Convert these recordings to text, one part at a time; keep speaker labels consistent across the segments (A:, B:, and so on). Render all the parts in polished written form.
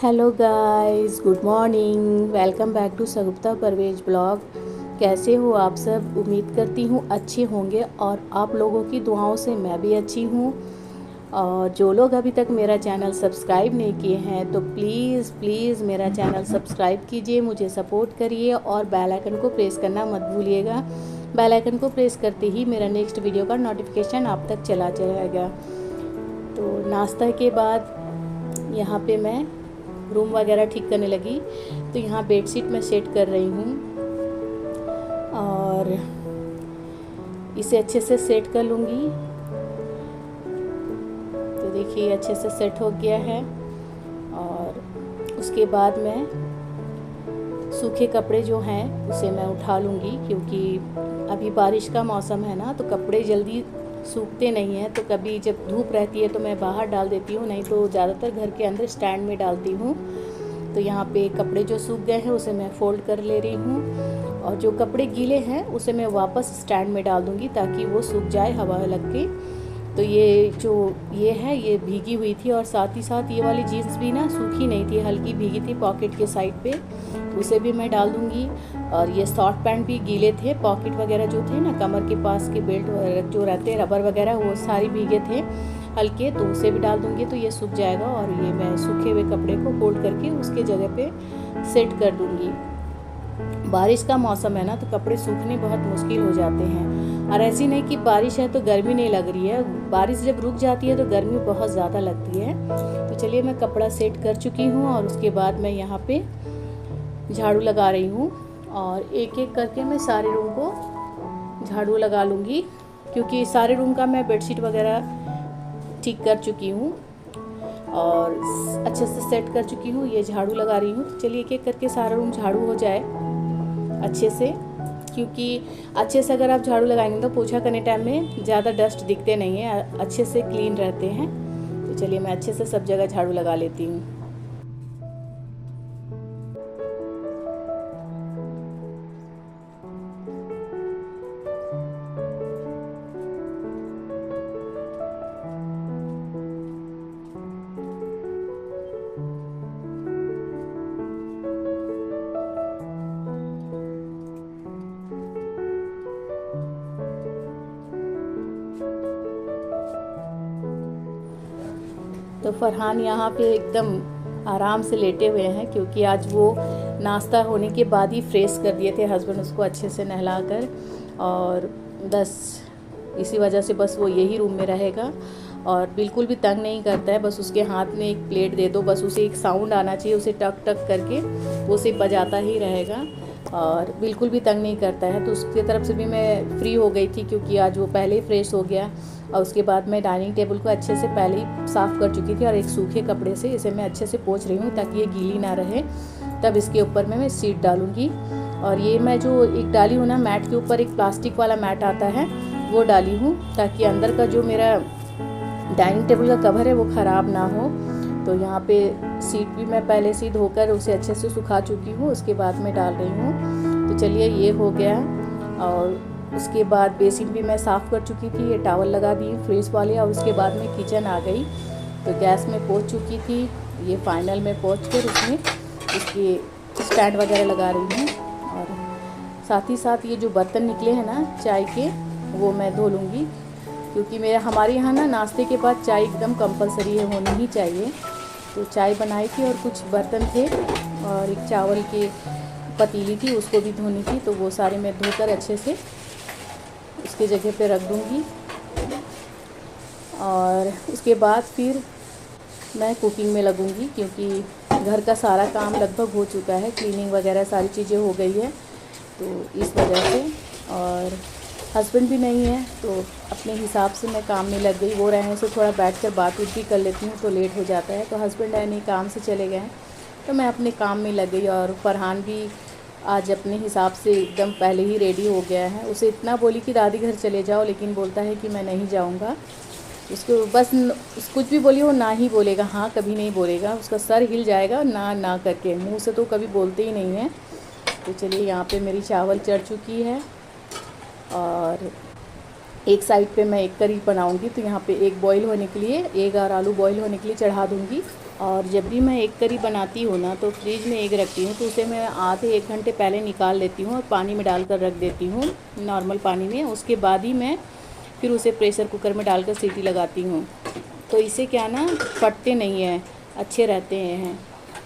A: Hello guys, good morning. Welcome back to सगुप्ता Parvez blog. कैसे हो आप सब? उम्मीद करती हूँ अच्छे होंगे और आप लोगों की दुआओं से मैं भी अच्छी हूँ। और जो लोग अभी तक मेरा चैनल सब्सक्राइब नहीं किए हैं तो प्लीज़ प्लीज़ मेरा चैनल सब्सक्राइब कीजिए, मुझे सपोर्ट करिए और बेल आइकन को प्रेस करना मत भूलिएगा। बेल आइकन को प्रेस करते ही मेरा नेक्स्ट वीडियो का नोटिफिकेशन आप तक चला जाएगा। तो नाश्ता के बाद यहाँ पे मैं रूम वगैरह ठीक करने लगी। तो यहाँ बेडशीट मैं सेट कर रही हूँ और इसे अच्छे से सेट कर लूँगी। तो देखिए अच्छे से सेट हो गया है। और उसके बाद मैं सूखे कपड़े जो हैं उसे मैं उठा लूँगी, क्योंकि अभी बारिश का मौसम है ना, तो कपड़े जल्दी सूखते नहीं हैं। तो कभी जब धूप रहती है तो मैं बाहर डाल देती हूँ, नहीं तो ज़्यादातर घर के अंदर स्टैंड में डालती हूँ। तो यहाँ पे कपड़े जो सूख गए हैं उसे मैं फ़ोल्ड कर ले रही हूँ और जो कपड़े गीले हैं उसे मैं वापस स्टैंड में डाल दूँगी ताकि वो सूख जाए हवा लग के। तो ये है ये भीगी हुई थी और साथ ही साथ ये वाली जीन्स भी ना सूखी नहीं थी, हल्की भीगी थी पॉकेट के साइड पे, तो उसे भी मैं डाल दूँगी। और ये शॉर्ट पैंट भी गीले थे, पॉकेट वगैरह जो थे ना, कमर के पास के बेल्ट जो रहते हैं रबर वगैरह, वो सारी भीगे थे हल्के, तो उसे भी डाल दूँगी। तो ये सूख जाएगा और ये मैं सूखे हुए कपड़े को फोल्ड करके उसके जगह पे सेट कर दूँगी। बारिश का मौसम है ना, तो कपड़े सूखने बहुत मुश्किल हो जाते हैं। और ऐसी नहीं कि बारिश है तो गर्मी नहीं लग रही है, बारिश जब रुक जाती है तो गर्मी बहुत ज़्यादा लगती है। तो चलिए मैं कपड़ा सेट कर चुकी हूँ और उसके बाद मैं यहाँ पे झाड़ू लगा रही हूँ और एक एक करके मैं सारे रूम को झाड़ू लगा लूँगी, क्योंकि सारे रूम का मैं बेडशीट वगैरह ठीक कर चुकी हूँ और अच्छे से सेट कर चुकी हूँ। ये झाड़ू लगा रही हूँ। तो चलिए एक एक करके सारा रूम झाड़ू हो जाए अच्छे से, क्योंकि अच्छे से अगर आप झाड़ू लगाएंगे तो पोछा करने टाइम में ज़्यादा डस्ट दिखते नहीं हैं, अच्छे से क्लीन रहते हैं। तो चलिए मैं अच्छे से सब जगह झाड़ू लगा लेती हूँ। तो फरहान यहाँ पे एकदम आराम से लेटे हुए हैं, क्योंकि आज वो नाश्ता होने के बाद ही फ्रेश कर दिए थे हस्बैंड उसको अच्छे से नहलाकर, और बस इसी वजह से बस वो यही रूम में रहेगा और बिल्कुल भी तंग नहीं करता है। बस उसके हाथ में एक प्लेट दे दो, बस उसे एक साउंड आना चाहिए, उसे टक टक करके वो उसे बजाता ही रहेगा और बिल्कुल भी तंग नहीं करता है। तो उसकी तरफ से भी मैं फ्री हो गई थी, क्योंकि आज वो पहले ही फ्रेश हो गया। और उसके बाद मैं डाइनिंग टेबल को अच्छे से पहले ही साफ़ कर चुकी थी और एक सूखे कपड़े से इसे मैं अच्छे से पोंछ रही हूँ ताकि ये गीली ना रहे। तब इसके ऊपर मैं सीट डालूँगी। और ये मैं जो एक डाली हूँ ना मैट के ऊपर, एक प्लास्टिक वाला मैट आता है वो डाली हूँ, ताकि अंदर का जो मेरा डाइनिंग टेबल का कवर है वो ख़राब ना हो। तो यहाँ पे सीट भी मैं पहले से धोकर उसे अच्छे से सुखा चुकी हूँ, उसके बाद मैं डाल रही हूँ। तो चलिए ये हो गया। और उसके बाद बेसिन भी मैं साफ़ कर चुकी थी, ये टॉवल लगा दी फ्रेश वाले। और उसके बाद मैं किचन आ गई, तो गैस में पोंछ चुकी थी, ये फाइनल में पोंछ कर उसमें इसके स्टैंड वगैरह लगा रही हूँ। और साथ ही साथ ये जो बर्तन निकले हैं ना चाय के, वो मैं धो लूँगी, क्योंकि हमारे यहाँ ना नाश्ते के बाद चाय एकदम कंपलसरी है, होनी ही चाहिए। तो चाय बनाई थी और कुछ बर्तन थे और एक चावल की पतीली थी, उसको भी धोनी थी। तो वो सारे मैं धोकर अच्छे से उसके जगह पे रख दूँगी। और उसके बाद फिर मैं कुकिंग में लगूँगी, क्योंकि घर का सारा काम लगभग हो चुका है, क्लीनिंग वगैरह सारी चीज़ें हो गई है। तो इस वजह से, और हस्बैंड भी नहीं है तो अपने हिसाब से मैं काम में लग गई। वो रहने से थोड़ा बैठकर बात उठ भी कर लेती हूँ तो लेट हो जाता है। तो हस्बैंड है नहीं, काम से चले गए हैं, तो मैं अपने काम में लग गई। और फरहान भी आज अपने हिसाब से एकदम पहले ही रेडी हो गया है। उसे इतना बोली कि दादी घर चले जाओ, लेकिन बोलता है कि मैं नहीं जाऊँगा। उसको बस कुछ भी बोली वो ना ही बोलेगा, हाँ कभी नहीं बोलेगा, उसका सर हिल जाएगा ना ना करके, मुँह से तो कभी बोलते ही नहीं है। तो चलिए यहाँ पे मेरी चावल चढ़ चुकी है और एक साइड पे मैं एक करी बनाऊंगी। तो यहाँ पे एक बॉईल होने के लिए, एक और आलू बॉईल होने के लिए चढ़ा दूंगी और जब भी मैं एग करी बनाती हूँ ना, तो फ्रिज में एग रखती हूँ तो उसे मैं आधे 1 घंटे पहले निकाल लेती हूँ और पानी में डालकर रख देती हूँ, नॉर्मल पानी में। उसके बाद ही मैं फिर उसे प्रेशर कुकर में डालकर सीटी लगाती हूँ। तो इससे क्या ना, फटते नहीं हैं, अच्छे रहते हैं।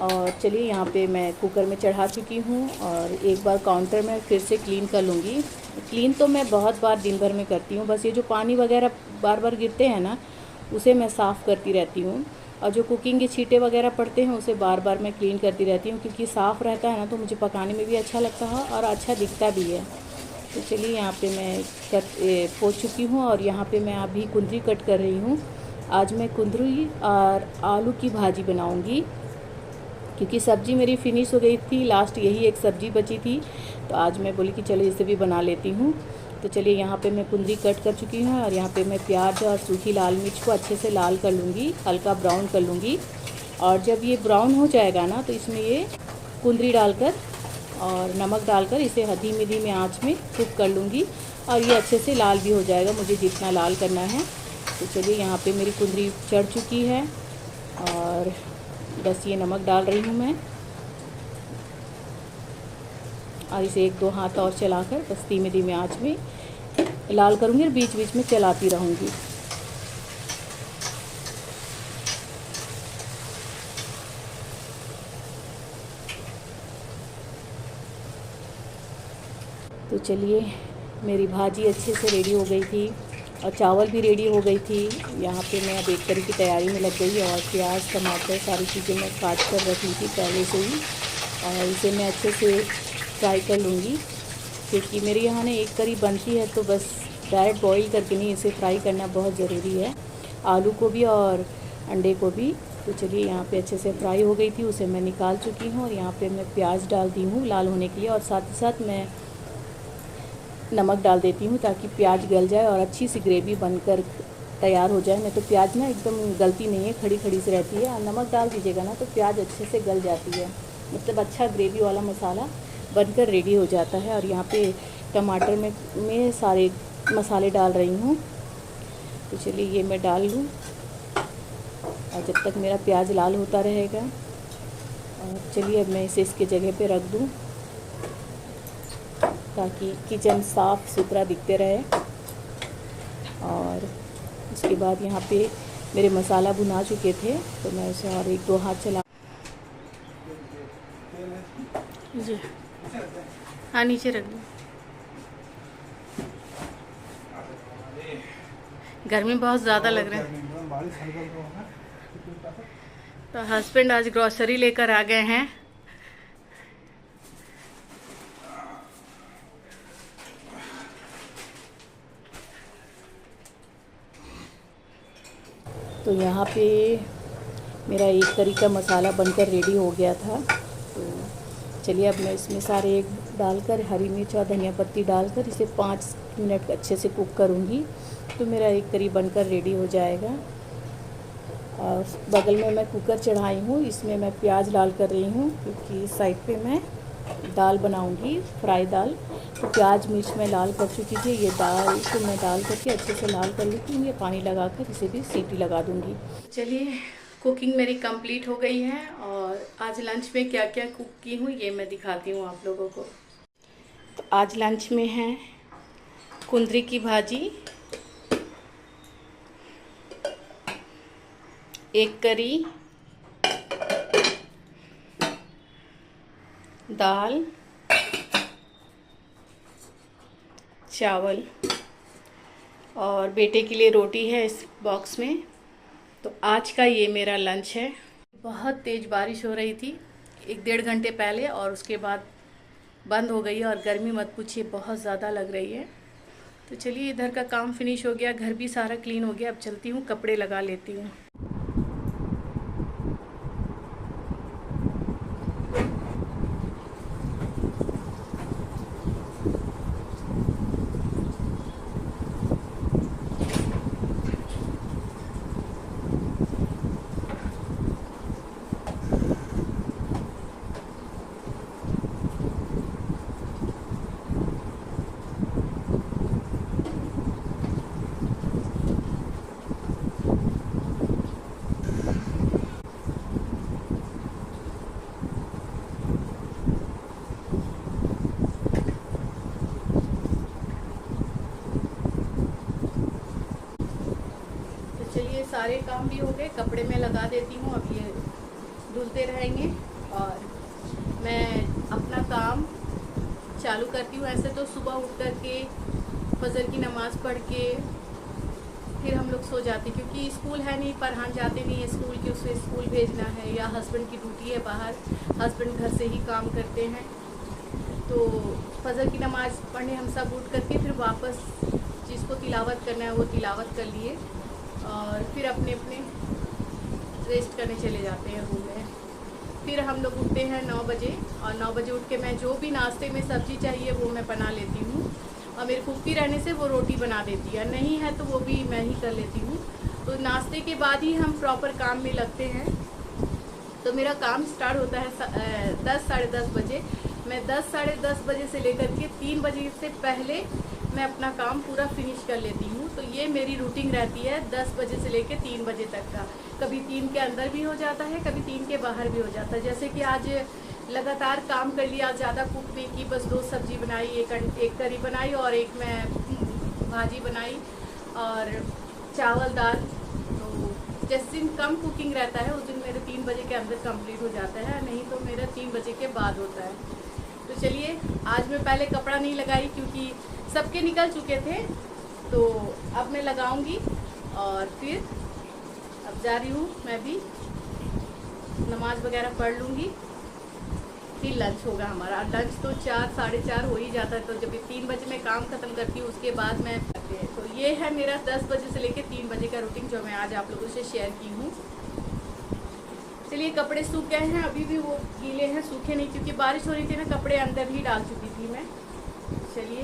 A: और चलिए यहाँ पे मैं कुकर में चढ़ा चुकी हूँ और एक बार काउंटर में फिर से क्लीन कर लूँगी। क्लीन तो मैं बहुत बार दिन भर में करती हूँ, बस ये जो पानी वगैरह बार बार गिरते हैं ना, उसे मैं साफ़ करती रहती हूँ। और जो कुकिंग के छींटे वगैरह पड़ते हैं उसे बार बार मैं क्लीन करती रहती हूँ, क्योंकि साफ़ रहता है ना तो मुझे पकाने में भी अच्छा लगता है और अच्छा दिखता भी है। तो चलिए यहाँ पे मैं पोंछ चुकी हूँ और यहाँ पे मैं अभी कुंदरी कट कर रही हूँ। आज मैं कुंदरी और आलू की भाजी बनाऊँगी, क्योंकि सब्ज़ी मेरी फिनिश हो गई थी, लास्ट यही एक सब्ज़ी बची थी। तो आज मैं बोली कि चलो इसे भी बना लेती हूँ। तो चलिए यहाँ पे मैं कुंदरी कट कर चुकी हूँ और यहाँ पे मैं प्याज और सूखी लाल मिर्च को अच्छे से लाल कर लूँगी, हल्का ब्राउन कर लूँगी। और जब ये ब्राउन हो जाएगा ना, तो इसमें ये कुंदरी डालकर और नमक डालकर इसे धीमी धीमी आँच में कुक कर लूँगी और ये अच्छे से लाल भी हो जाएगा, मुझे जितना लाल करना है। तो चलिए यहाँ पे मेरी कुंदरी चढ़ चुकी है और बस ये नमक डाल रही हूँ मैं और इसे 1-2 हाथ और चलाकर बस धीमे धीमे आँच में लाल करूँगी और बीच बीच में चलाती रहूँगी। तो चलिए मेरी भाजी अच्छे से रेडी हो गई थी और चावल भी रेडी हो गई थी। यहाँ पे मैं अब एक करी की तैयारी में लग गई और प्याज टमाटर सारी चीज़ें मैं काट कर रखी थी पहले से ही, और इसे मैं अच्छे से फ्राई कर लूँगी। क्योंकि मेरे यहाँ ना एक करी बनती है तो बस डायरेक्ट बॉईल करके नहीं, इसे फ्राई करना बहुत ज़रूरी है, आलू को भी और अंडे को भी। तो चलिए यहाँ पे अच्छे से फ्राई हो गई थी, उसे मैं निकाल चुकी हूँ और यहाँ पे मैं प्याज डाल दी हूँ लाल होने के लिए, और साथ ही साथ मैं नमक डाल देती हूँ ताकि प्याज गल जाए और अच्छी सी ग्रेवी बनकर तैयार हो जाए। नहीं तो प्याज ना एकदम गलती नहीं है, खड़ी खड़ी से रहती है। और नमक डाल दीजिएगा ना तो प्याज अच्छे से गल जाती है, मतलब अच्छा ग्रेवी वाला मसाला बनकर रेडी हो जाता है। और यहाँ पे टमाटर में सारे मसाले डाल रही हूँ। तो चलिए ये मैं डाल लूँ और जब तक मेरा प्याज लाल होता रहेगा। और चलिए अब मैं इसे इसके जगह पे रख दूँ ताकि किचन साफ़ सुथरा दिखते रहे। और उसके बाद यहाँ पे मेरे मसाला भुना चुके थे तो मैं उसे और 1-2 हाथ चला जी, हाँ नीचे रख दूँ। गर्मी बहुत ज़्यादा लग रहा है। तो हस्बैंड आज ग्रॉसरी लेकर आ गए हैं। तो यहाँ पे मेरा एक करी का मसाला बनकर रेडी हो गया था। तो चलिए अब मैं इसमें सारे एग डालकर हरी मिर्च और धनिया पत्ती डालकर इसे 5 मिनट अच्छे से कुक करूँगी। तो मेरा एक करी बनकर रेडी हो जाएगा। और बगल में मैं कुकर चढ़ाई हूँ, इसमें मैं प्याज डाल कर रही हूँ क्योंकि साइड पे मैं दाल बनाऊँगी, फ्राई दाल। तो प्याज मिर्च में लाल कर चुकी थी, ये दाल को मैं डाल करके अच्छे से लाल कर लेती हूँ। ये पानी लगाकर इसे भी सीटी लगा दूँगी। चलिए कुकिंग मेरी कंप्लीट हो गई है और आज लंच में क्या क्या कुक की हूँ ये मैं दिखाती हूँ आप लोगों को। तो आज लंच में है कुंदरी की भाजी, एक करी, दाल, चावल और बेटे के लिए रोटी है इस बॉक्स में। तो आज का ये मेरा लंच है। बहुत तेज़ बारिश हो रही थी 1-1.5 घंटे पहले और उसके बाद बंद हो गई और गर्मी मत पूछिए, बहुत ज़्यादा लग रही है। तो चलिए इधर का काम फिनिश हो गया, घर भी सारा क्लीन हो गया। अब चलती हूँ कपड़े लगा लेती हूँ। सारे काम भी हो गए, कपड़े मैं लगा देती हूँ, अब ये धुलते रहेंगे और मैं अपना काम चालू करती हूँ। ऐसे तो सुबह उठ कर के फजर की नमाज़ पढ़ के फिर हम लोग सो जाते, क्योंकि स्कूल है नहीं, फरहान जाते नहीं है स्कूल की, उसे स्कूल भेजना है, या हस्बैंड की ड्यूटी है बाहर, हस्बैंड घर से ही काम करते हैं। तो फजर की नमाज़ पढ़ने हम सब उठ करके फिर वापस जिसको तिलावत करना है वो तिलावत कर लिए और फिर अपने अपने रेस्ट करने चले जाते हैं रूम में। फिर हम लोग उठते हैं 9 बजे, और 9 बजे उठ के मैं जो भी नाश्ते में सब्ज़ी चाहिए वो मैं बना लेती हूँ, और मेरी फूफी रहने से वो रोटी बना देती है, नहीं है तो वो भी मैं ही कर लेती हूँ। तो नाश्ते के बाद ही हम प्रॉपर काम में लगते हैं। तो मेरा काम स्टार्ट होता है 10 साढ़े 10 बजे। मैं 10 साढ़े 10 बजे से लेकर के 3 बजे से पहले मैं अपना काम पूरा फिनिश कर लेती हूँ। तो ये मेरी रूटीन रहती है 10 बजे से लेकर 3 बजे तक का। कभी 3 के अंदर भी हो जाता है, कभी 3 के बाहर भी हो जाता है। जैसे कि आज लगातार काम कर लिया, ज़्यादा कुक नहीं की, बस 2 सब्जी बनाई, एक करी बनाई और एक मैं भाजी बनाई और चावल दाल। तो जिस दिन कम कुकिंग रहता है उस दिन मेरे 3 बजे के अंदर कंप्लीट हो जाता है, नहीं तो मेरा 3 बजे के बाद होता है। तो चलिए, आज मैं पहले कपड़ा नहीं लगाई क्योंकि सबके निकल चुके थे, तो अब मैं लगाऊंगी और फिर अब जा रही हूँ, मैं भी नमाज वगैरह पढ़ लूँगी, फिर लंच होगा हमारा। लंच तो 4 साढ़े 4 हो ही जाता है, तो जब 3 बजे मैं काम ख़त्म करती हूँ उसके बाद मैं तो ये है मेरा 10 बजे से लेकर 3 बजे का रूटीन जो मैं आज आप लोगों से शेयर की हूँ। चलिए, कपड़े सूख गए हैं, अभी भी वो गीले हैं, सूखे नहीं, क्योंकि बारिश हो रही थी ना, कपड़े अंदर ही डाल चुकी थी मैं। चलिए।